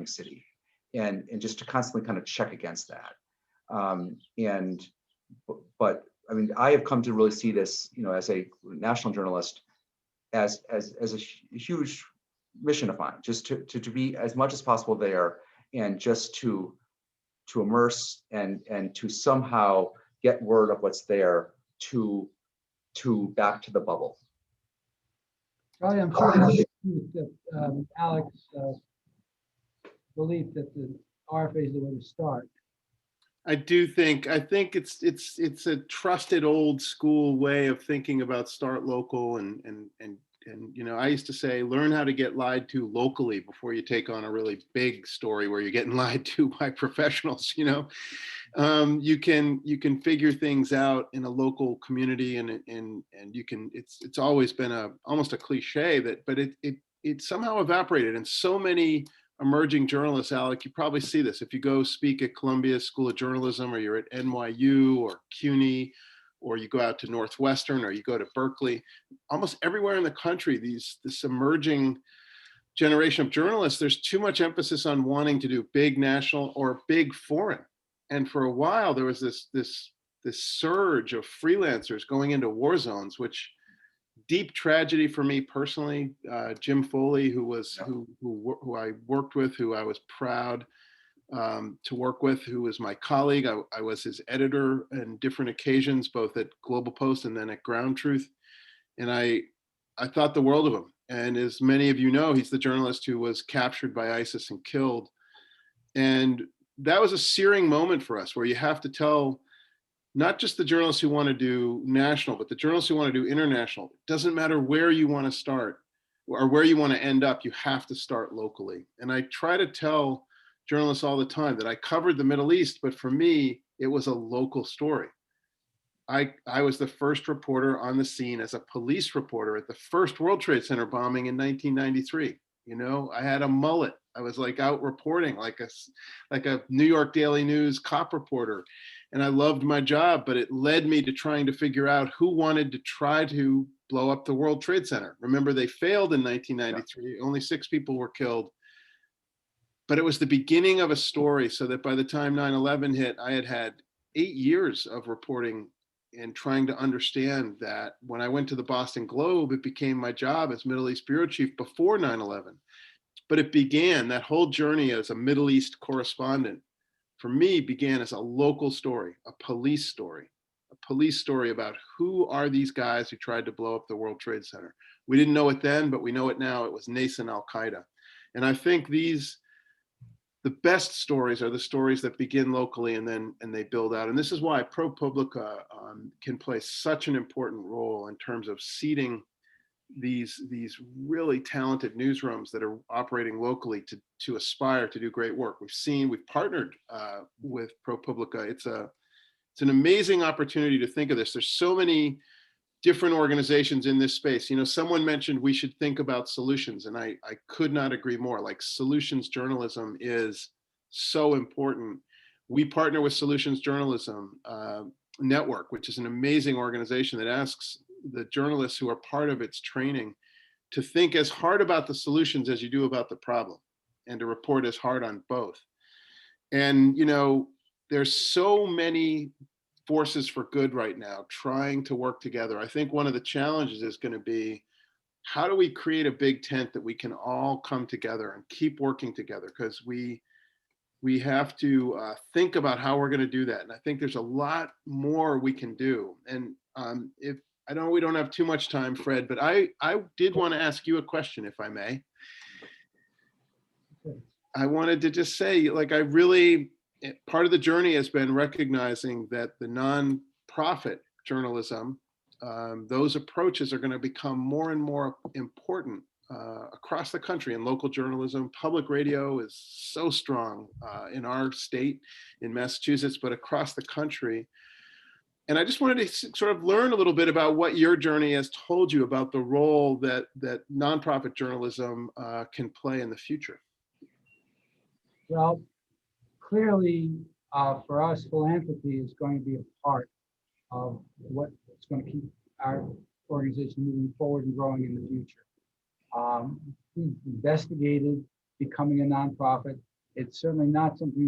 city, and just to constantly kind of check against that. But I mean, I have come to really see this, as a national journalist, as a huge mission of mine, just to be as much as possible there, and just to immerse and to somehow get word of what's there to back to the bubble. Charlie, I'm sure that Alex believed that the RFA is the way to start. I think it's a trusted old school way of thinking about start local, and I used to say, learn how to get lied to locally before you take on a really big story where you're getting lied to by professionals. You can figure things out in a local community, and you can. It's always been almost a cliche but it somehow evaporated, and so many emerging journalists, Alec, you probably see this if you go speak at Columbia School of Journalism, or you're at NYU or CUNY, or you go out to Northwestern, or you go to Berkeley. Almost everywhere in the country, this emerging generation of journalists, there's too much emphasis on wanting to do big national or big foreign. And for a while, there was this surge of freelancers going into war zones, which deep tragedy for me personally. Jim Foley, who I worked with, who I was proud to work with, who was my colleague. I was his editor on different occasions, both at Global Post and then at Ground Truth. And I thought the world of him. And as many of you know, he's the journalist who was captured by ISIS and killed. And that was a searing moment for us, where you have to tell not just the journalists who want to do national, but the journalists who want to do international. It doesn't matter where you want to start or where you want to end up, you have to start locally. And I try to tell journalists all the time that I covered the Middle East, but for me, it was a local story. I was the first reporter on the scene as a police reporter at the first World Trade Center bombing in 1993. I had a mullet. I was like out reporting like a New York Daily News cop reporter. And I loved my job, but it led me to trying to figure out who wanted to try to blow up the World Trade Center. Remember, they failed in 1993. Yeah. Only 6 people were killed. But it was the beginning of a story, so that by the time 9/11 hit, I had 8 years of reporting and trying to understand that. When I went to the Boston Globe, it became my job as Middle East bureau chief before 9/11. But it began, that whole journey as a Middle East correspondent, for me, began as a local story, a police story about who are these guys who tried to blow up the World Trade Center. We didn't know it then, but we know it now. It was nascent Al-Qaeda. And I think the best stories are the stories that begin locally and they build out. And this is why ProPublica can play such an important role in terms of seeding these really talented newsrooms that are operating locally to aspire to do great work. We've partnered with ProPublica. It's an amazing opportunity to think of this. There's so many different organizations in this space. You know, someone mentioned we should think about solutions, and I could not agree more. Like, solutions journalism is so important. We partner with Solutions Journalism Network, which is an amazing organization that asks the journalists who are part of its training to think as hard about the solutions as you do about the problem, and to report as hard on both. And, you know, there's so many forces for good right now trying to work together. I think one of the challenges is going to be, how do we create a big tent that we can all come together and keep working together? Because we have to think about how we're going to do that. And I think there's a lot more we can do. And if I know we don't have too much time, Fred, but I did want to ask you a question, if I may. I wanted to just say, like, part of the journey has been recognizing that the nonprofit journalism, those approaches are going to become more and more important across the country. In local journalism, public radio is so strong in our state, in Massachusetts, but across the country. And I just wanted to sort of learn a little bit about what your journey has told you about the role that nonprofit journalism can play in the future. Well, clearly, for us, philanthropy is going to be a part of what's going to keep our organization moving forward and growing in the future. We've investigated becoming a nonprofit. It's certainly not something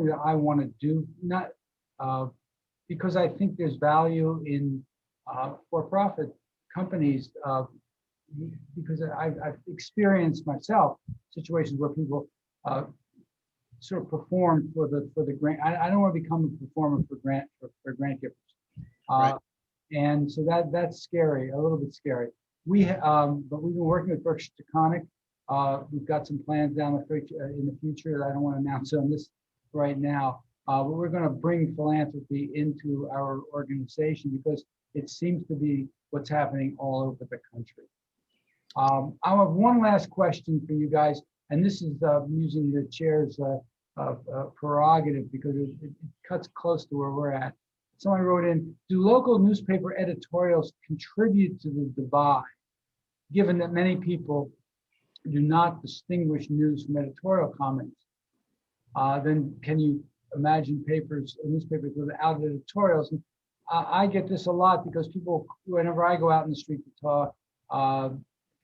that I want to do. Not because I think there's value in for-profit companies. Because I've experienced myself situations where people sort of perform for the grant. I don't want to become a performer for grant givers, Right. And so that's scary, a little bit scary. But we've been working with Berkshire Taconic. We've got some plans down in the future that I don't want to announce on this right now. But we're going to bring philanthropy into our organization because it seems to be what's happening all over the country. I have one last question for you guys. And this is using the chair's prerogative because it cuts close to where we're at. Someone wrote in, do local newspaper editorials contribute to the divide, given that many people do not distinguish news from editorial comments? Then can you imagine newspapers without editorials? And, I get this a lot because people, whenever I go out in the street to talk,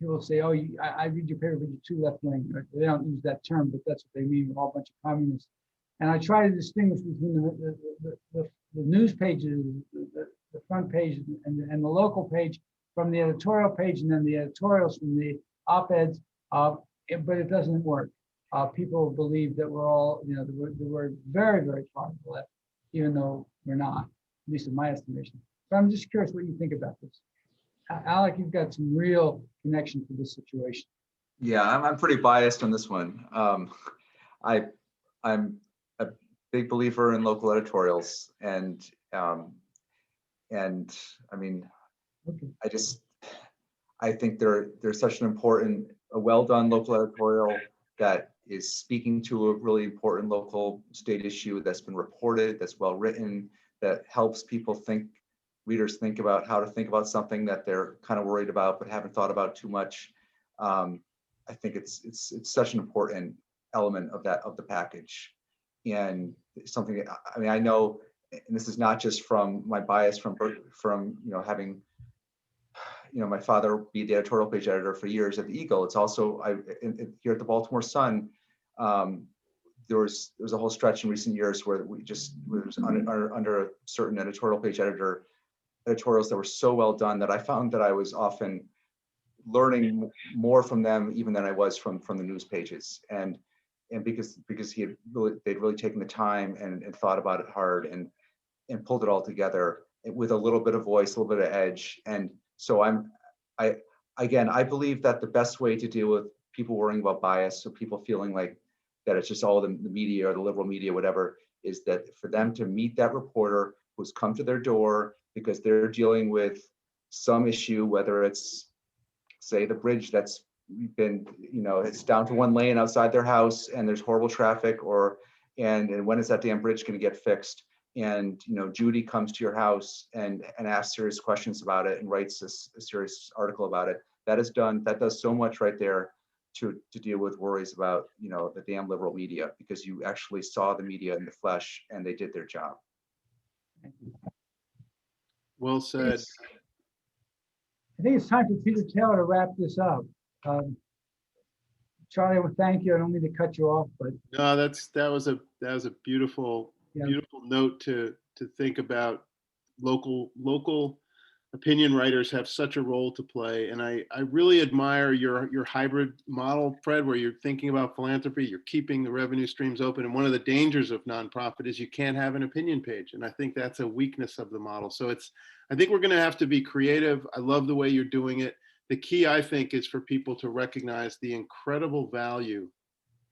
people say, oh, I read your paper, but you're too left wing. They don't use that term, but that's what they mean. We're all a bunch of communists. And I try to distinguish between the news pages, the front page, and the local page from the editorial page, and then the editorials from the op-eds. But it doesn't work. People believe that we're all, that we're very, very far to the left, even though we're not, at least in my estimation. But I'm just curious what you think about this. Alec, you've got some real connection to this situation. Yeah, I'm pretty biased on this one. I'm a big believer in local editorials, and I mean, okay. I think they're such an important, a well-done local editorial that is speaking to a really important local state issue that's been reported, that's well written, that helps people readers think about how to think about something that they're kind of worried about but haven't thought about too much. I think it's such an important element of the package, and something. I mean, I know, and this is not just from my bias from having my father be the editorial page editor for years at the Eagle. It's also here at the Baltimore Sun. There was a whole stretch in recent years where under a certain editorial page editor, editorials that were so well done that I found that I was often learning more from them even than I was from the news pages, and because they'd really taken the time and thought about it hard and pulled it all together with a little bit of voice, a little bit of edge. And so I believe that the best way to deal with people worrying about bias, so people feeling like that it's just all the media or the liberal media, whatever, is that for them to meet that reporter who's come to their door because they're dealing with some issue, whether it's say the bridge that's been, it's down to one lane outside their house and there's horrible traffic, and when is that damn bridge going to get fixed? And Judy comes to your house and asks serious questions about it and writes a serious article about it. That does so much right there to deal with worries about the damn liberal media, because you actually saw the media in the flesh and they did their job. Well said. I think it's time for Peter Taylor to wrap this up. Charlie, I would thank you. I don't mean to cut you off, but No, that was a beautiful note to think about. Local opinion writers have such a role to play, and I really admire your hybrid model, Fred, where you're thinking about philanthropy, you're keeping the revenue streams open, and one of the dangers of nonprofit is you can't have an opinion page, and I think that's a weakness of the model. So I think we're going to have to be creative. I love the way you're doing it. The key, I think, is for people to recognize the incredible value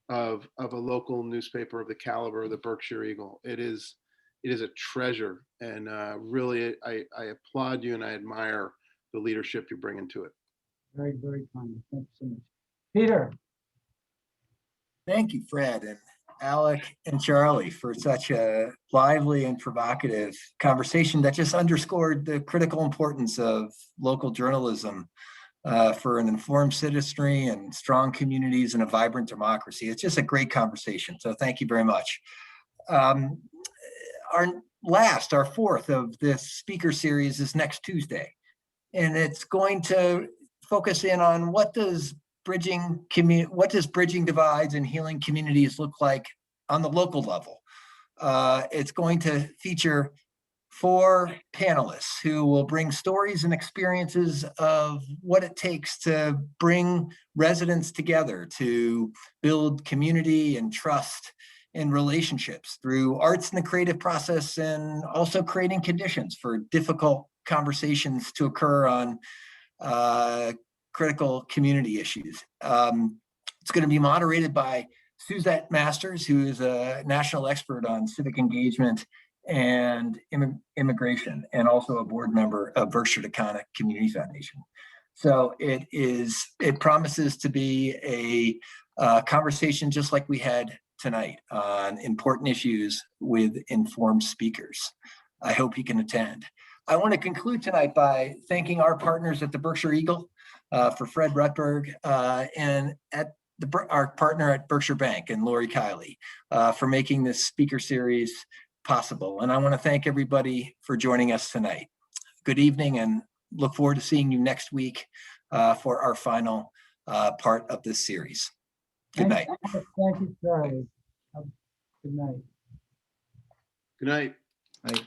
of a local newspaper of the caliber of the Berkshire Eagle. It is a treasure, and really, I applaud you and I admire the leadership you're bringing to it. very, very kind. Thank you so much. Peter. Thank you, Fred and Alec and Charlie, for such a lively and provocative conversation that just underscored the critical importance of local journalism for an informed citizenry and strong communities and a vibrant democracy. It's just a great conversation. So thank you very much. Our fourth of this speaker series is next Tuesday, and it's going to focus in on what does bridging divides and healing communities look like on the local level. It's going to feature 4 panelists who will bring stories and experiences of what it takes to bring residents together to build community and trust in relationships through arts and the creative process, and also creating conditions for difficult conversations to occur on critical community issues. It's going to be moderated by Suzette Masters, who is a national expert on civic engagement and immigration, and also a board member of Berkshire Taconic Community Foundation. So it promises to be a conversation just like we had tonight on important issues with informed speakers. I hope you can attend. I want to conclude tonight by thanking our partners at the Berkshire Eagle, for Fred Rutberg, and our partner at Berkshire Bank and Lori Kiley, for making this speaker series possible. And I want to thank everybody for joining us tonight. Good evening, and look forward to seeing you next week for our final part of this series. Good night. Thank you, Charlie. Good night. Good night. Right.